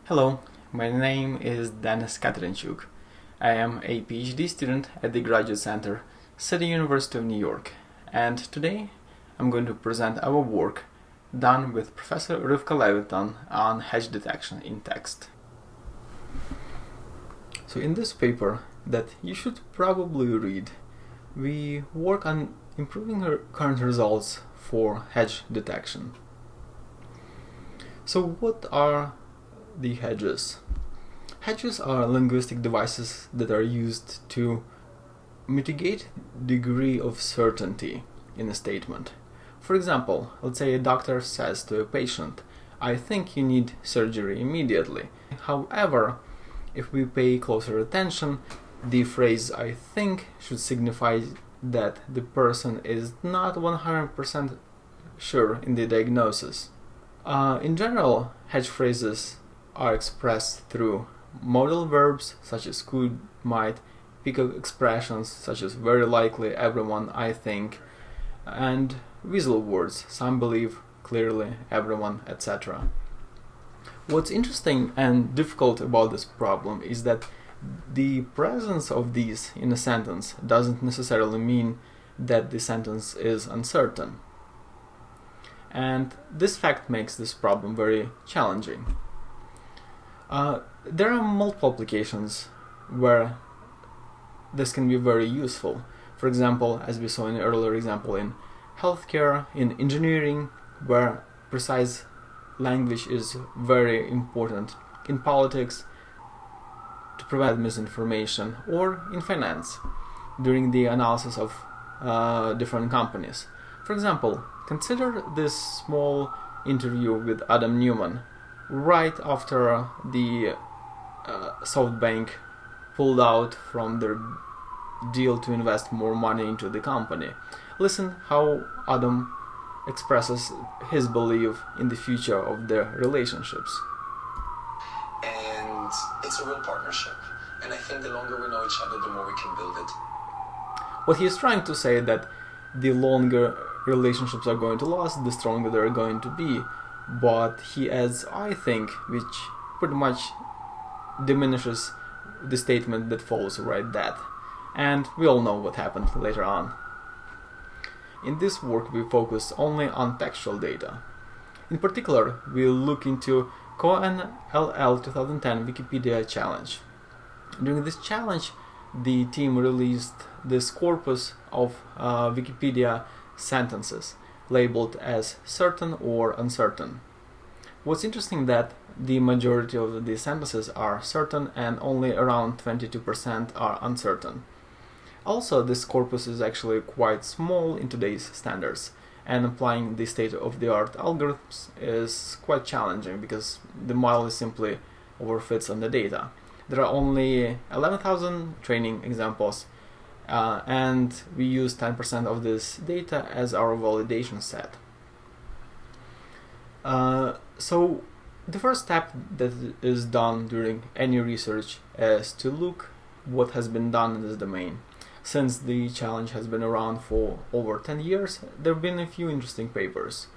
Hello, my name is Denis Katrinchuk. I am a PhD student at the Graduate Center, City University of New York, and today I'm going to present our work done with Professor Rivka Leviton on hedge detection in text. So in this paper that you should probably read, we work on improving our current results for hedge detection. So what are the hedges? Hedges are linguistic devices that are used to mitigate degree of certainty in a statement. For example, let's say a doctor says to a patient, "I think you need surgery immediately." However, if we pay closer attention, the phrase "I think" should signify that the person is not 100% sure in the diagnosis. In general, hedge phrases are expressed through modal verbs such as could, might, peacock expressions such as very likely, everyone, I think, and weasel words, some believe, clearly, everyone, etc. What's interesting and difficult about this problem is that the presence of these in a sentence doesn't necessarily mean that the sentence is uncertain. And this fact makes this problem very challenging. There are multiple applications where this can be very useful. For example, as we saw in an earlier example, in healthcare, in engineering, where precise language is very important, in politics, to prevent misinformation, or in finance, during the analysis of different companies. For example, consider this small interview with Adam Newman right after the SoftBank pulled out from their deal to invest more money into the company. Listen how Adam expresses his belief in the future of their relationships. And it's a real partnership. And I think the longer we know each other, the more we can build it. What he is trying to say that the longer relationships are going to last, the stronger they're going to be. But he adds "I think," which pretty much diminishes the statement that follows right that. And we all know what happened later on. In this work we focus only on textual data. In particular, we look into CoNLL-2010 Wikipedia challenge. During this challenge, the team released this corpus of Wikipedia sentences labeled as certain or uncertain. What's interesting that the majority of the sentences are certain and only around 22% are uncertain. Also, this corpus is actually quite small in today's standards, and applying the state-of-the-art algorithms is quite challenging because the model simply overfits on the data. There are only 11,000 training examples, and we use 10% of this data as our validation set. So the first step that is done during any research is to look what has been done in this domain. Since the challenge has been around for over 10 years, there have been a few interesting papers.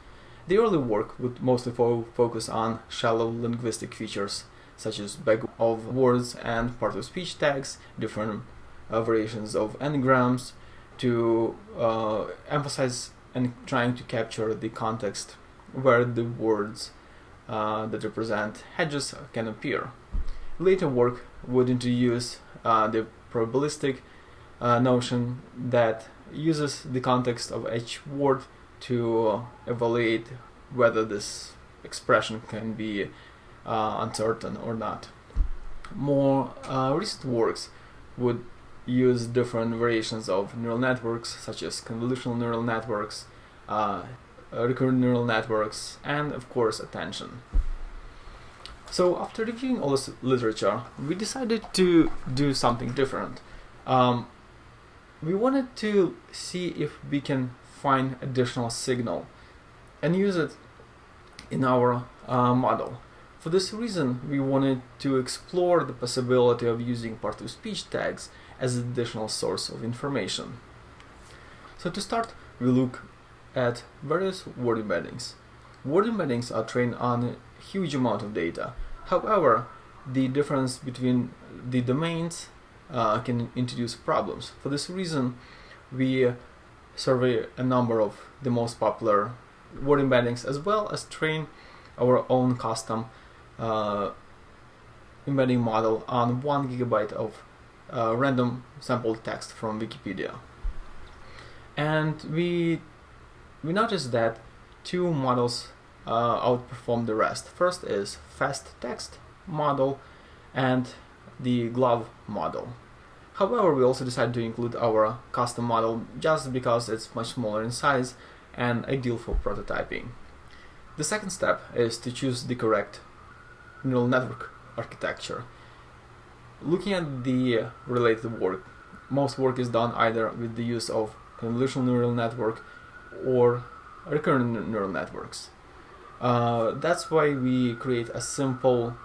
The early work would mostly focus on shallow linguistic features such as bag of words and part-of-speech tags, different variations of n-grams, to emphasize and trying to capture the context where the words that represent hedges can appear. Later work would introduce the probabilistic notion that uses the context of each word to evaluate whether this expression can be uncertain or not. More recent works would use different variations of neural networks such as convolutional neural networks, recurrent neural networks, and of course attention. So after reviewing all this literature, we decided to do something different. We wanted to see if we can find additional signal and use it in our model. For this reason, we wanted to explore the possibility of using part-of-speech tags as an additional source of information. So to start, we look at various word embeddings. Word embeddings are trained on a huge amount of data, However, the difference between the domains can introduce problems. For this reason, we survey a number of the most popular word embeddings as well as train our own custom embedding model on 1 GB of random sample text from Wikipedia. And we noticed that two models outperform the rest. First is fast text model and the glove model. However, we also decided to include our custom model just because it's much smaller in size and ideal for prototyping. The second step is to choose the correct neural network architecture. Looking at the related work, most work is done either with the use of convolutional neural network or recurrent neural networks. That's why we create a simple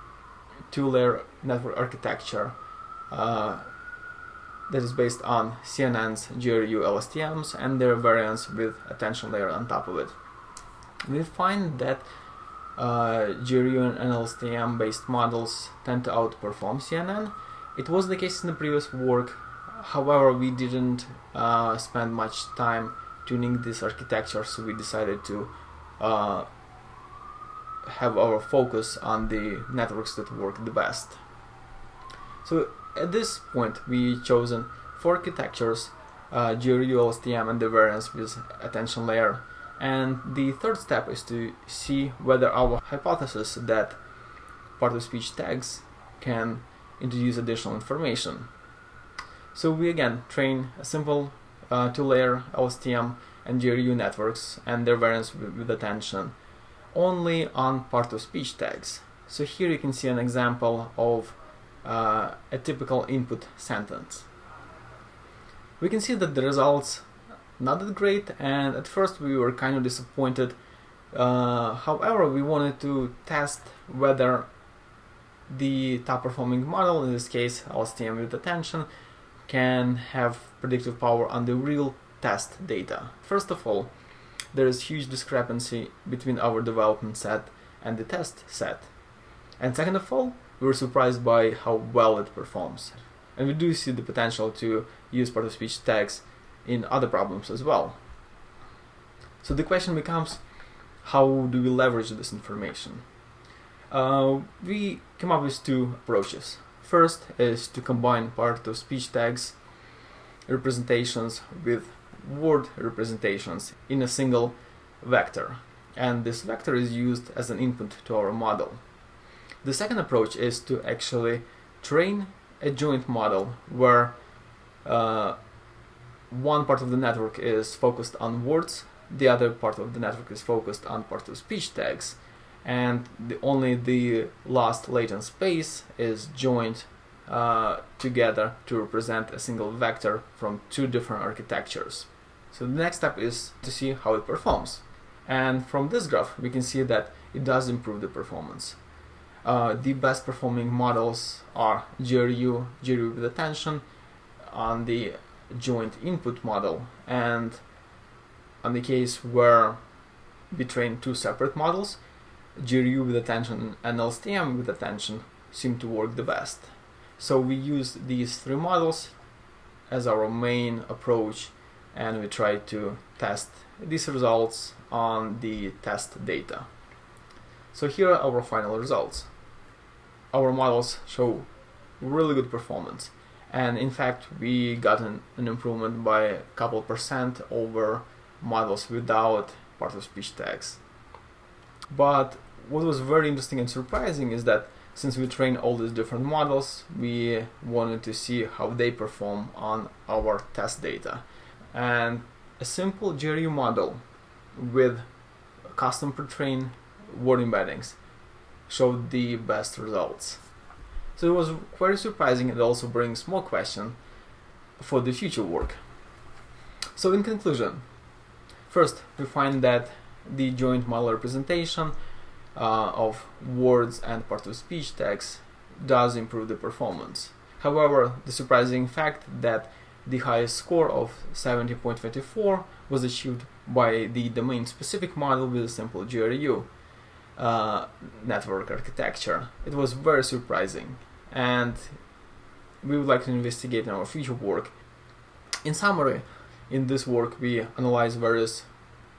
two-layer network architecture that is based on CNN's GRU LSTMs and their variants with attention layer on top of it. We find that GRU and LSTM based models tend to outperform CNN. It was the case in the previous work. However, we didn't spend much time tuning this architecture, so we decided to have our focus on the networks that work the best. So at this point, we chosen 4 architectures, GRU, LSTM, and the variants with attention layer. And the third step is to see whether our hypothesis that part-of-speech tags can introduce additional information. So we again train a simple 2-layer LSTM and GRU networks and their variants with attention only on part-of-speech tags. So here you can see an example of a typical input sentence. We can see that the results not that great, and at first we were kind of disappointed. However, we wanted to test whether the top performing model, in this case LSTM with attention, can have predictive power on the real test data. First of all, there is huge discrepancy between our development set and the test set. And second of all, we were surprised by how well it performs. And we do see the potential to use part-of-speech tags in other problems as well. So the question becomes, how do we leverage this information? We came up with 2 approaches. First is to combine part-of-speech tags representations with word representations in a single vector, and this vector is used as an input to our model. The second approach is to actually train a joint model where one part of the network is focused on words, the other part of the network is focused on part-of-speech tags, and only the last latent space is joined together to represent a single vector from 2 different architectures. So the next step is to see how it performs. And from this graph, we can see that it does improve the performance. The best performing models are GRU with attention on the joint input model, and on the case where we train 2 separate models, GRU with attention and LSTM with attention seem to work the best. So we use these 3 models as our main approach, and we try to test these results on the test data. So here are our final results. Our models show really good performance, and in fact we got an improvement by a couple % over models without part-of-speech tags. But what was very interesting and surprising is that since we trained all these different models, we wanted to see how they perform on our test data. And a simple GRU model with custom pre-trained word embeddings showed the best results. So it was very surprising, and also brings more questions for the future work. So in conclusion, first we find that the joint model representation of words and part-of-speech tags does improve the performance. However, the surprising fact that the highest score of 70.24 was achieved by the domain-specific model with a simple GRU. network architecture. It was very surprising, and we would like to investigate in our future work. In summary, in this work we analyze various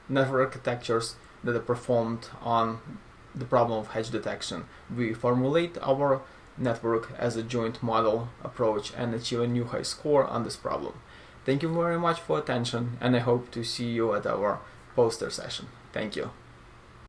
network architectures that are performed on the problem of hedge detection. We formulate our network as a joint model approach and achieve a new high score on this problem. Thank you very much for attention, and I hope to see you at our poster session. Thank you.